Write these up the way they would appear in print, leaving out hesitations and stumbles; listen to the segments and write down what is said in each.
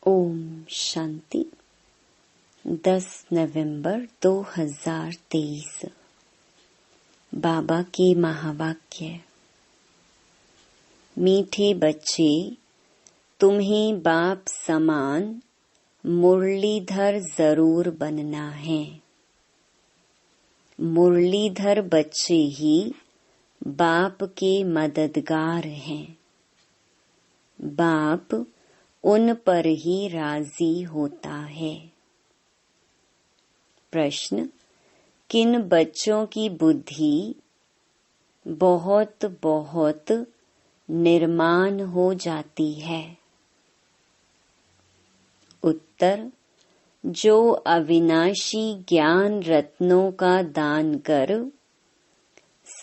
ओम शांति। 10 नवंबर 2023। बाबा के महावाक्य। मीठे बच्चे, तुम्हें बाप समान मुरलीधर जरूर बनना है। मुरलीधर बच्चे ही बाप के मददगार हैं। बाप उन पर ही राजी होता है। प्रश्न: किन बच्चों की बुद्धि बहुत बहुत निर्माण हो जाती है? उत्तर: जो अविनाशी ज्ञान रत्नों का दान कर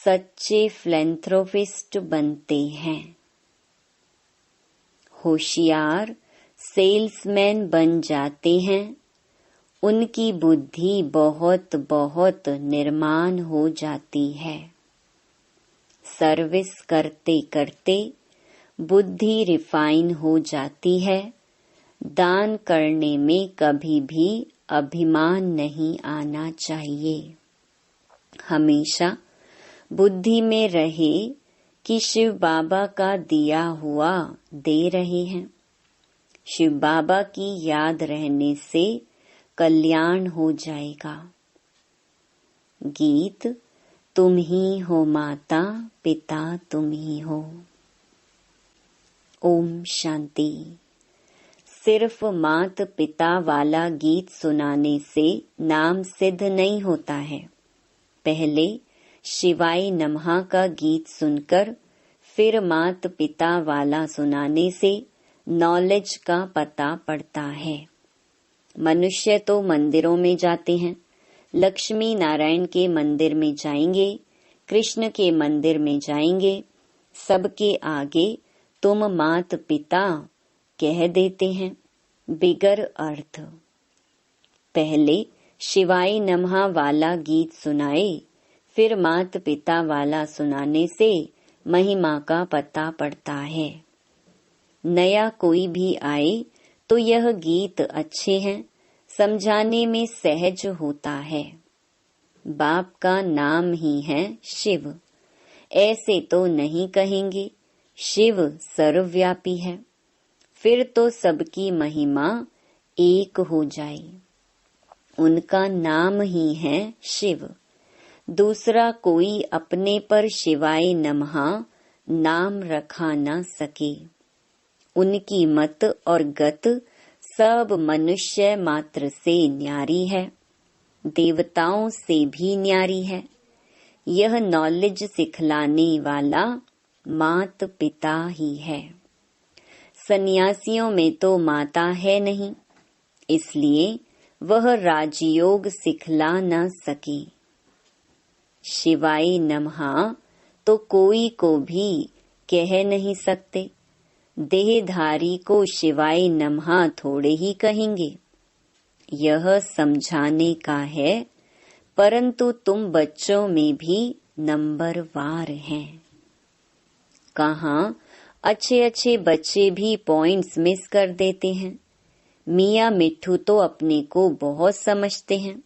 सच्चे फिलैंथ्रोपिस्ट बनते हैं। होशियार सेल्समैन बन जाते हैं। उनकी बुद्धि बहुत बहुत निर्माण हो जाती है। सर्विस करते करते बुद्धि रिफाइन हो जाती है। दान करने में कभी भी अभिमान नहीं आना चाहिए। हमेशा बुद्धि में रहे कि शिव बाबा का दिया हुआ दे रहे हैं। शिव बाबा की याद रहने से कल्याण हो जाएगा। गीत: तुम ही हो माता पिता, तुम ही हो। ओम शांति। सिर्फ मात पिता वाला गीत सुनाने से नाम सिद्ध नहीं होता है। पहले शिवाय नमः का गीत सुनकर फिर मात पिता वाला सुनाने से नॉलेज का पता पड़ता है। मनुष्य तो मंदिरों में जाते हैं। लक्ष्मी नारायण के मंदिर में जाएंगे, कृष्ण के मंदिर में जाएंगे। सबके आगे तुम मात पिता कह देते हैं बिगर अर्थ। पहले शिवाय नमः वाला गीत सुनाए, फिर मात पिता वाला सुनाने से महिमा का पता पड़ता है। नया कोई भी आए तो यह गीत अच्छे हैं, समझाने में सहज होता है। बाप का नाम ही है शिव। ऐसे तो नहीं कहेंगे शिव सर्वव्यापी है, फिर तो सबकी महिमा एक हो जाए। उनका नाम ही है शिव। दूसरा कोई अपने पर शिवाय नमः नाम रखा न सके। उनकी मत और गत सब मनुष्य मात्र से न्यारी है, देवताओं से भी न्यारी है। यह नॉलेज सिखलाने वाला मात पिता ही है। सन्यासियों में तो माता है नहीं, इसलिए वह राजयोग सिखला न सके। शिवाय नमः तो कोई को भी कह नहीं सकते। देहधारी को शिवाय नमः थोड़े ही कहेंगे। यह समझाने का है, परंतु तुम बच्चों में भी नंबरवार हैं। कहाँ अच्छे अच्छे बच्चे भी पॉइंट्स मिस कर देते हैं। मियाँ मिट्ठू तो अपने को बहुत समझते हैं।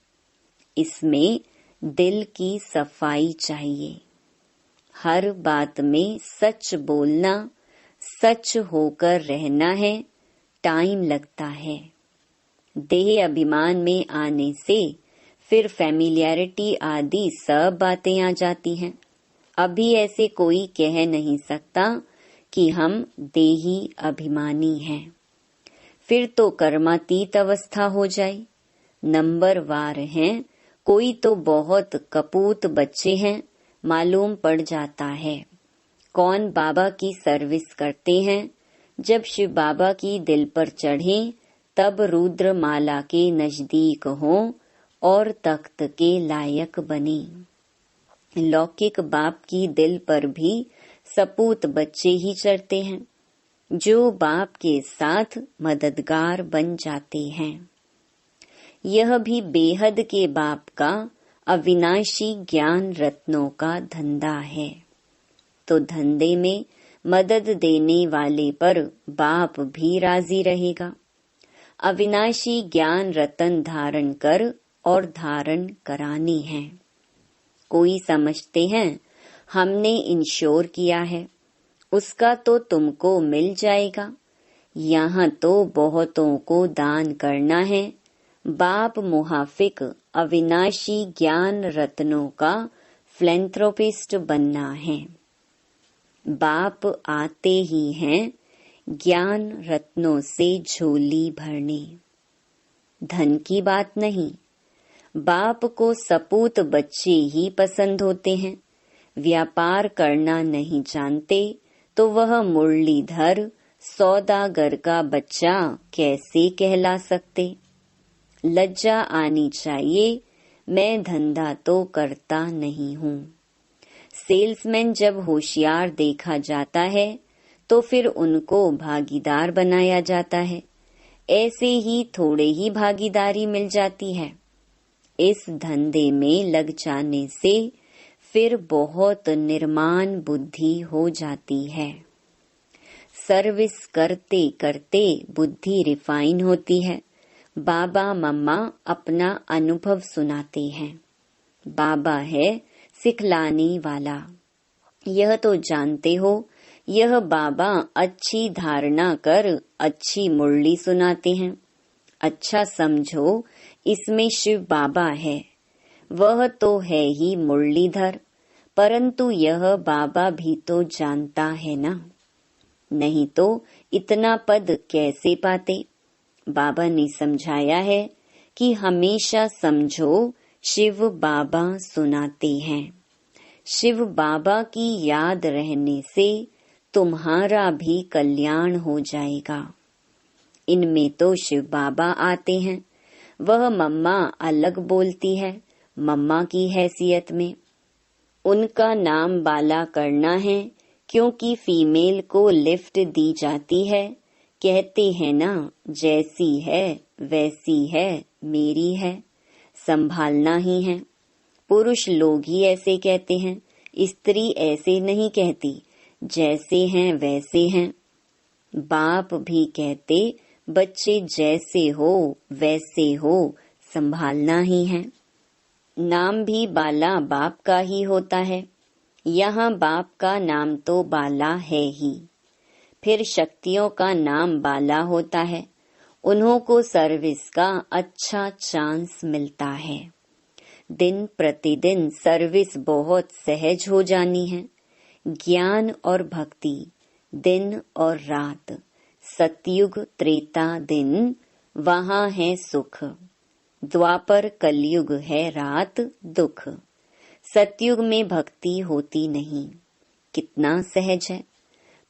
इसमें दिल की सफाई चाहिए। हर बात में सच बोलना, सच होकर रहना है। टाइम लगता है। देह अभिमान में आने से फिर फैमिलियरिटी आदि सब बातें आ जाती हैं। अभी ऐसे कोई कह नहीं सकता कि हम देही अभिमानी हैं। फिर तो कर्मातीत अवस्था हो जाए। नंबरवार हैं। कोई तो बहुत कपूत बच्चे हैं, मालूम पड़ जाता है। कौन बाबा की सर्विस करते हैं। जब शिव बाबा की दिल पर चढ़े तब रुद्र माला के नजदीक हों और तख्त के लायक बने। लौकिक बाप की दिल पर भी सपूत बच्चे ही चढ़ते हैं, जो बाप के साथ मददगार बन जाते हैं। यह भी बेहद के बाप का अविनाशी ज्ञान रत्नों का धंधा है। तो धंधे में मदद देने वाले पर बाप भी राजी रहेगा। अविनाशी ज्ञान रतन धारण कर और धारण करानी है। कोई समझते हैं हमने इंश्योर किया है, उसका तो तुमको मिल जाएगा। यहाँ तो बहुतों को दान करना है। बाप मुहाफिक अविनाशी ज्ञान रत्नों का फिलैंथ्रोपिस्ट बनना है। बाप आते ही हैं ज्ञान रत्नों से झोली भरने, धन की बात नहीं। बाप को सपूत बच्चे ही पसंद होते हैं। व्यापार करना नहीं जानते तो वह मुरलीधर सौदागर का बच्चा कैसे कहला सकते। लज्जा आनी चाहिए, मैं धंधा तो करता नहीं हूँ। सेल्समैन जब होशियार देखा जाता है तो फिर उनको भागीदार बनाया जाता है। ऐसे ही थोड़े ही भागीदारी मिल जाती है। इस धंधे में लग जाने से फिर बहुत निर्माण बुद्धि हो जाती है। सर्विस करते करते बुद्धि रिफाइन होती है। बाबा मम्मा अपना अनुभव सुनाते हैं। बाबा है सिखलाने वाला। यह तो जानते हो, यह बाबा अच्छी धारणा कर अच्छी मुरली सुनाते हैं। अच्छा समझो, इसमें शिव बाबा है। वह तो है ही मुरलीधर, परंतु यह बाबा भी तो जानता है ना, नहीं तो इतना पद कैसे पाते। बाबा ने समझाया है कि हमेशा समझो शिव बाबा सुनाते हैं। शिव बाबा की याद रहने से तुम्हारा भी कल्याण हो जाएगा। इनमें तो शिव बाबा आते हैं। वह मम्मा अलग बोलती है, मम्मा की हैसियत में। उनका नाम बाला करना है, क्योंकि फीमेल को लिफ्ट दी जाती है। कहते हैं ना, जैसी है वैसी है मेरी है, संभालना ही है। पुरुष लोग ही ऐसे कहते हैं, स्त्री ऐसे नहीं कहती, जैसे हैं वैसे हैं। बाप भी कहते बच्चे जैसे हो वैसे हो, संभालना ही है। नाम भी बाला बाप का ही होता है। यहाँ बाप का नाम तो बाला है ही, फिर शक्तियों का नाम बाला होता है। उन्हों को सर्विस का अच्छा चांस मिलता है। दिन प्रतिदिन सर्विस बहुत सहज हो जानी है। ज्ञान और भक्ति दिन और रात, सतयुग त्रेता दिन वहाँ है सुख। द्वापर कलयुग है रात दुख। सतयुग में भक्ति होती नहीं, कितना सहज है।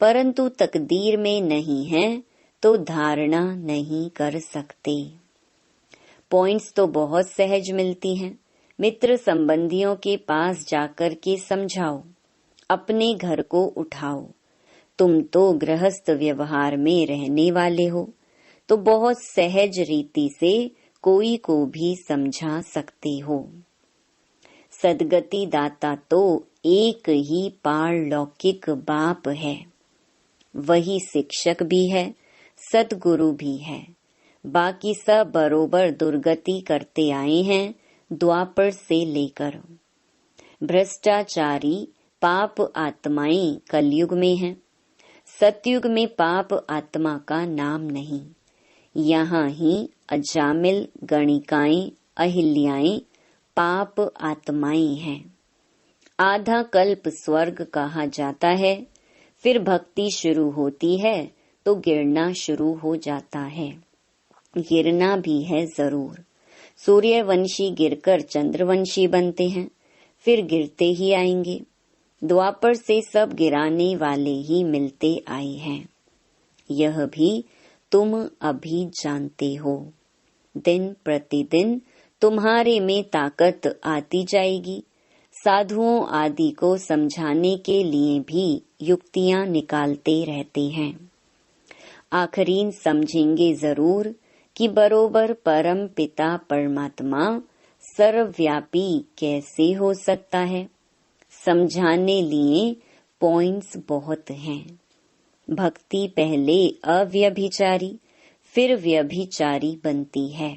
परंतु तकदीर में नहीं है तो धारणा नहीं कर सकते। पॉइंट्स तो बहुत सहज मिलती हैं। मित्र संबंधियों के पास जाकर के समझाओ, अपने घर को उठाओ। तुम तो गृहस्थ व्यवहार में रहने वाले हो, तो बहुत सहज रीति से कोई को भी समझा सकते हो। सदगति दाता तो एक ही पारलौकिक बाप है। वही शिक्षक भी है, सद्गुरु भी है। बाकी सब बरोबर दुर्गति करते आए हैं द्वापर से लेकर। भ्रष्टाचारी पाप आत्माएं कलयुग में हैं। सतयुग में पाप आत्मा का नाम नहीं। यहाँ ही अजामिल, गणिकाएं, अहिल्याएं पाप आत्माएं हैं। आधा कल्प स्वर्ग कहा जाता है। फिर भक्ति शुरू होती है तो गिरना शुरू हो जाता है। गिरना भी है जरूर। सूर्यवंशी गिरकर चंद्रवंशी बनते हैं, फिर गिरते ही आएंगे। द्वापर से सब गिराने वाले ही मिलते आए हैं। यह भी तुम अभी जानते हो। दिन प्रतिदिन तुम्हारे में ताकत आती जाएगी। साधुओं आदि को समझाने के लिए भी युक्तियां निकालते रहते हैं। आखिरीन समझेंगे जरूर कि बरोबर परम पिता परमात्मा सर्वव्यापी कैसे हो सकता है। समझाने लिए पॉइंट्स बहुत हैं। भक्ति पहले अव्यभिचारी, फिर व्यभिचारी बनती है।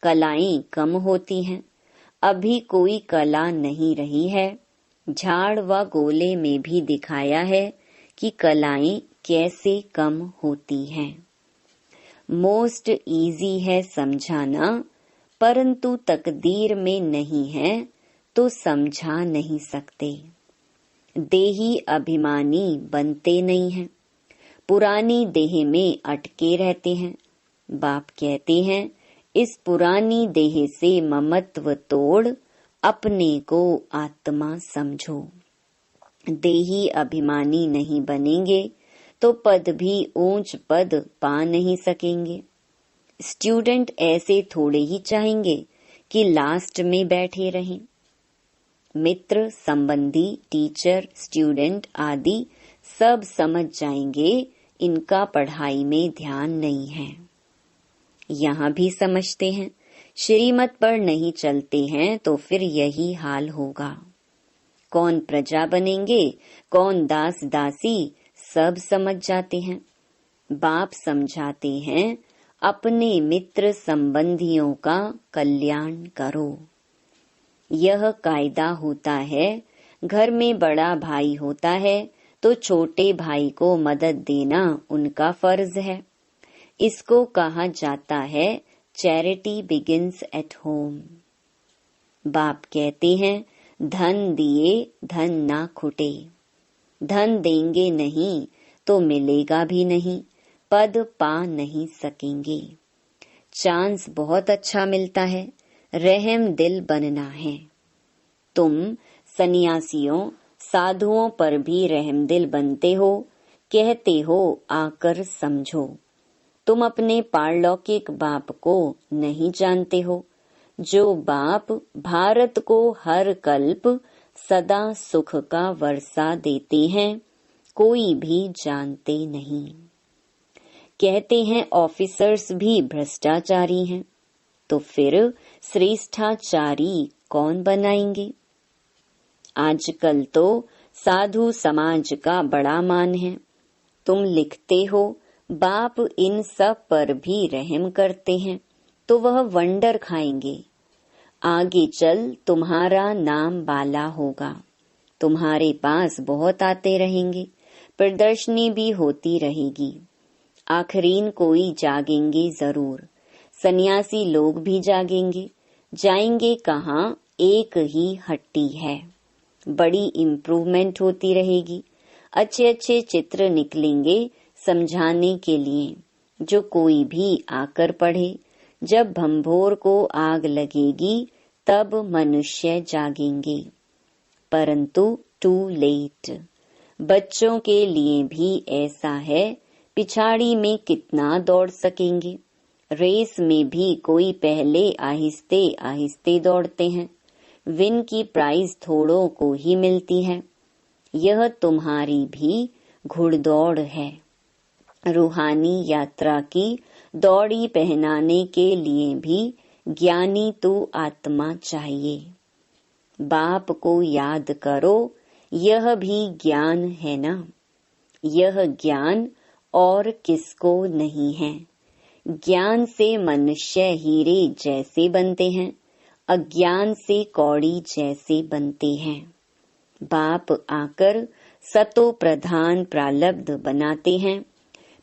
कलाएं कम होती हैं, अभी कोई कला नहीं रही है। झाड़ व गोले में भी दिखाया है कि कलाएं कैसे कम होती हैं। मोस्ट इजी है समझाना, परंतु तकदीर में नहीं है तो समझा नहीं सकते। देही अभिमानी बनते नहीं हैं, पुरानी देह में अटके रहते हैं। बाप कहते हैं, इस पुरानी देह से ममत्व तोड़ अपने को आत्मा समझो। देही अभिमानी नहीं बनेंगे तो पद भी ऊंच पद पा नहीं सकेंगे। स्टूडेंट ऐसे थोड़े ही चाहेंगे कि लास्ट में बैठे रहें। मित्र, संबंधी, टीचर, स्टूडेंट आदि सब समझ जाएंगे इनका पढ़ाई में ध्यान नहीं है। यहाँ भी समझते हैं, श्रीमत पर नहीं चलते हैं तो फिर यही हाल होगा। कौन प्रजा बनेंगे, कौन दास दासी, सब समझ जाते हैं। बाप समझाते हैं, अपने मित्र संबंधियों का कल्याण करो। यह कायदा होता है, घर में बड़ा भाई होता है तो छोटे भाई को मदद देना उनका फर्ज है। इसको कहा जाता है चैरिटी बिगिंस एट होम। बाप कहते हैं, धन दिए धन ना खुटे। धन देंगे नहीं तो मिलेगा भी नहीं, पद पा नहीं सकेंगे। चांस बहुत अच्छा मिलता है, रहम दिल बनना है। तुम सन्यासियों, साधुओं पर भी रहम दिल बनते हो, कहते हो आकर समझो। तुम अपने पारलौकिक बाप को नहीं जानते हो, जो बाप भारत को हर कल्प सदा सुख का वर्षा देते हैं, कोई भी जानते नहीं। कहते हैं ऑफिसर्स भी भ्रष्टाचारी हैं, तो फिर श्रेष्ठाचारी कौन बनाएंगे? आजकल तो साधु समाज का बड़ा मान है। तुम लिखते हो बाप इन सब पर भी रहम करते हैं, तो वह वंडर खाएंगे। आगे चल तुम्हारा नाम बाला होगा, तुम्हारे पास बहुत आते रहेंगे, प्रदर्शनी भी होती रहेगी। आखिरीन कोई जागेंगे जरूर, सन्यासी लोग भी जागेंगे। जाएंगे कहाँ, एक ही हट्टी है। बड़ी इम्प्रूवमेंट होती रहेगी, अच्छे अच्छे चित्र निकलेंगे समझाने के लिए, जो कोई भी आकर पढ़े। जब भंभोर को आग लगेगी तब मनुष्य जागेंगे, परंतु टू लेट। बच्चों के लिए भी ऐसा है, पिछाड़ी में कितना दौड़ सकेंगे। रेस में भी कोई पहले आहिस्ते आहिस्ते दौड़ते हैं, विन की प्राइज थोड़ों को ही मिलती है। यह तुम्हारी भी घुड़दौड़ है। रूहानी यात्रा की दौड़ी पहनाने के लिए भी ज्ञानी तो आत्मा चाहिए। बाप को याद करो, यह भी ज्ञान है ना। यह ज्ञान और किसको नहीं है। ज्ञान से मनुष्य हीरे जैसे बनते हैं, अज्ञान से कौड़ी जैसे बनते हैं। बाप आकर सतो प्रधान प्रालब्ध बनाते हैं,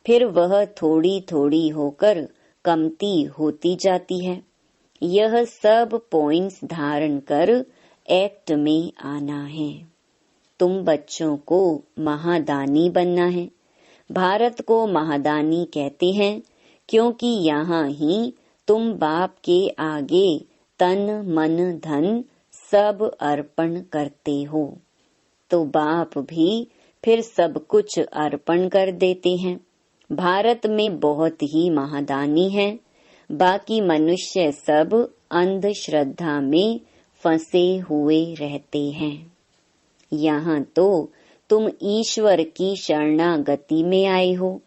फिर वह थोड़ी थोड़ी होकर कमती होती जाती है। यह सब पॉइंट्स धारण कर एक्ट में आना है। तुम बच्चों को महादानी बनना है। भारत को महादानी कहते हैं क्योंकि यहाँ ही तुम बाप के आगे तन मन धन सब अर्पण करते हो, तो बाप भी फिर सब कुछ अर्पण कर देते हैं। भारत में बहुत ही महादानी है, बाकी मनुष्य सब अंधश्रद्धा में फंसे हुए रहते हैं। यहाँ तो तुम ईश्वर की शरणागति में आए हो।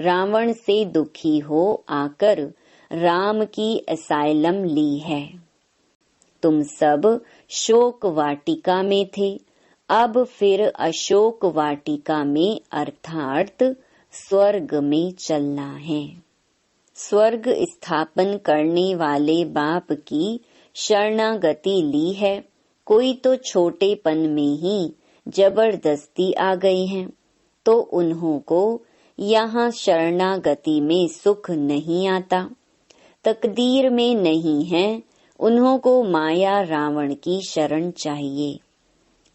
रावण से दुखी हो आकर राम की असाइलम ली है। तुम सब शोक वाटिका में थे, अब फिर अशोक वाटिका में अर्थात स्वर्ग में चलना है। स्वर्ग स्थापन करने वाले बाप की शरणागति ली है, कोई तो छोटेपन में ही जबरदस्ती आ गए हैं, तो उन्हों को यहाँ शरणागति में सुख नहीं आता। तकदीर में नहीं है, उन्हों को माया रावण की शरण चाहिए।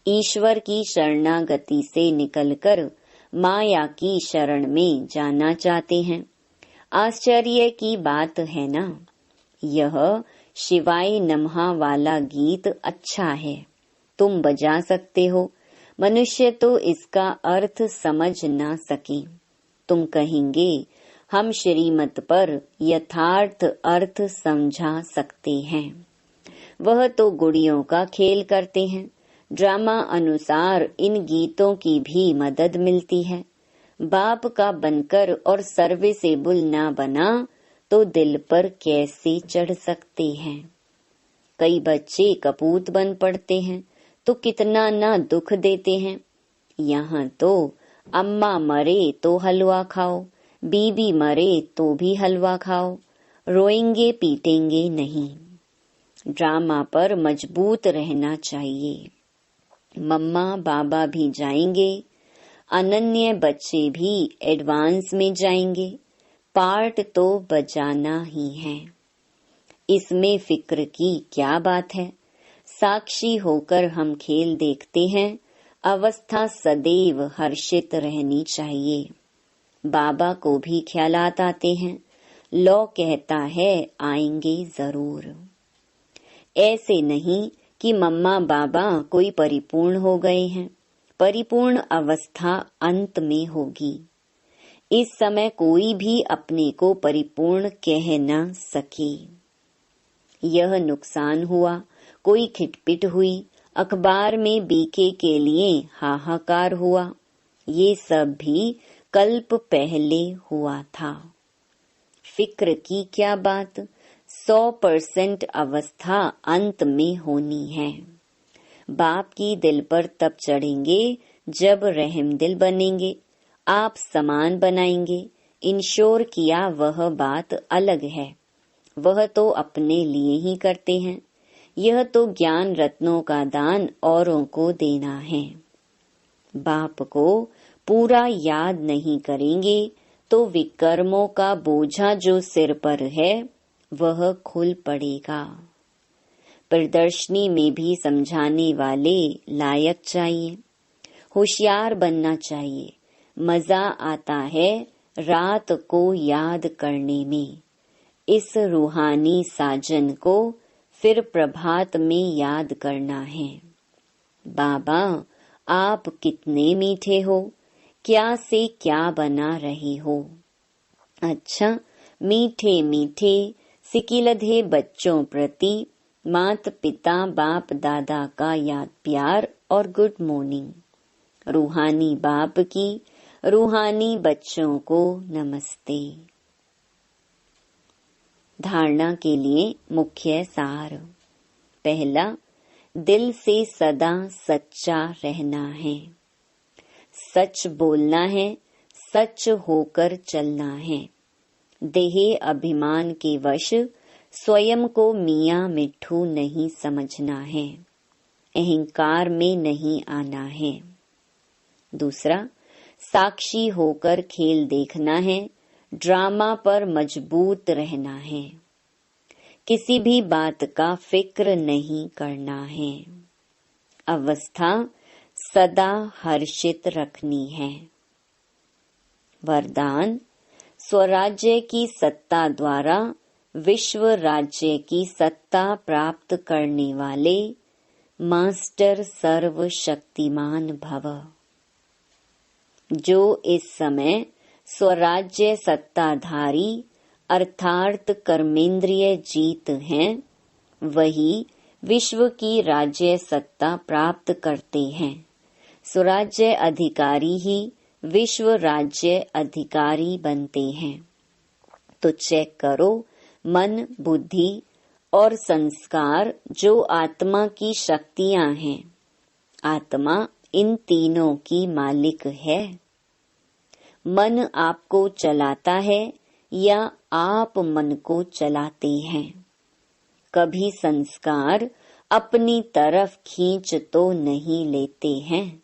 ईश्वर की शरणागति से निकलकर माया की शरण में जाना चाहते हैं। आश्चर्य की बात है ना। यह शिवाय नमः वाला गीत अच्छा है, तुम बजा सकते हो। मनुष्य तो इसका अर्थ समझ ना सके। तुम कहेंगे हम श्रीमत पर यथार्थ अर्थ समझा सकते हैं। वह तो गुड़ियों का खेल करते हैं। ड्रामा अनुसार इन गीतों की भी मदद मिलती है। बाप का बनकर और सर्विसेबल ना बना तो दिल पर कैसे चढ़ सकते हैं। कई बच्चे कपूत बन पड़ते हैं तो कितना ना दुख देते हैं। यहाँ तो अम्मा मरे तो हलवा खाओ, बीबी मरे तो भी हलवा खाओ, रोएंगे पीटेंगे नहीं। ड्रामा पर मजबूत रहना चाहिए। मम्मा बाबा भी जाएंगे, अनन्य बच्चे भी एडवांस में जाएंगे। पार्ट तो बजाना ही है, इसमें फिक्र की क्या बात है। साक्षी होकर हम खेल देखते हैं। अवस्था सदैव हर्षित रहनी चाहिए। बाबा को भी ख्यालात आते हैं। लौ कहता है आएंगे जरूर। ऐसे नहीं कि मम्मा बाबा कोई परिपूर्ण हो गए हैं। परिपूर्ण अवस्था अंत में होगी। इस समय कोई भी अपने को परिपूर्ण कह न सके। यह नुकसान हुआ, कोई खिटपिट हुई, अखबार में बीके के लिए हाहाकार हुआ। ये सब भी कल्प पहले हुआ था। फिक्र की क्या बात। 100% अवस्था अंत में होनी है। बाप की दिल पर तब चढ़ेंगे जब रहम दिल बनेंगे। आप समान बनाएंगे। इंश्योर किया वह बात अलग है। वह तो अपने लिए ही करते हैं। यह तो ज्ञान रत्नों का दान औरों को देना है। बाप को पूरा याद नहीं करेंगे तो विकर्मों का बोझा जो सिर पर है वह खुल पड़ेगा। प्रदर्शनी में भी समझाने वाले लायक चाहिए। होशियार बनना चाहिए। मजा आता है रात को याद करने में। इस रूहानी साजन को फिर प्रभात में याद करना है। बाबा आप कितने मीठे हो, क्या से क्या बना रहे हो। अच्छा, मीठे मीठे सिकिलधे बच्चों प्रति मात पिता बाप दादा का याद प्यार और गुड मॉर्निंग। रूहानी बाप की रूहानी बच्चों को नमस्ते। धारणा के लिए मुख्य सार। पहला, दिल से सदा सच्चा रहना है। सच बोलना है, सच होकर चलना है। देह अभिमान के वश स्वयं को मियाँ मिट्ठू नहीं समझना है। अहंकार में नहीं आना है। दूसरा, साक्षी होकर खेल देखना है। ड्रामा पर मजबूत रहना है। किसी भी बात का फिक्र नहीं करना है। अवस्था सदा हर्षित रखनी है। वरदान, स्वराज्य की सत्ता द्वारा विश्व राज्य की सत्ता प्राप्त करने वाले मास्टर सर्वशक्तिमान भव। जो इस समय स्वराज्य सत्ताधारी अर्थात कर्मेंद्रिय जीत हैं, वही विश्व की राज्य सत्ता प्राप्त करते हैं। स्वराज्य अधिकारी ही विश्व राज्य अधिकारी बनते हैं। तो चेक करो, मन, बुद्धि और संस्कार जो आत्मा की शक्तियां हैं, आत्मा इन तीनों की मालिक है। मन आपको चलाता है या आप मन को चलाते हैं। कभी संस्कार अपनी तरफ खींच तो नहीं लेते हैं।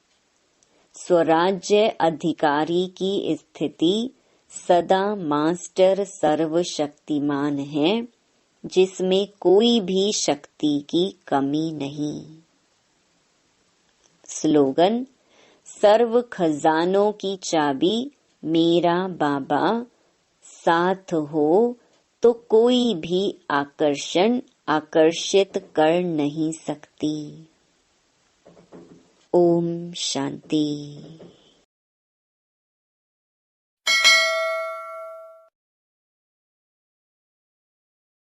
स्वराज्य अधिकारी की स्थिति सदा मास्टर सर्वशक्तिमान है, जिसमें कोई भी शक्ति की कमी नहीं। स्लोगन: सर्व खजानों की चाबी मेरा बाबा, साथ हो तो कोई भी आकर्षण आकर्षित कर नहीं सकती। ओम शांति।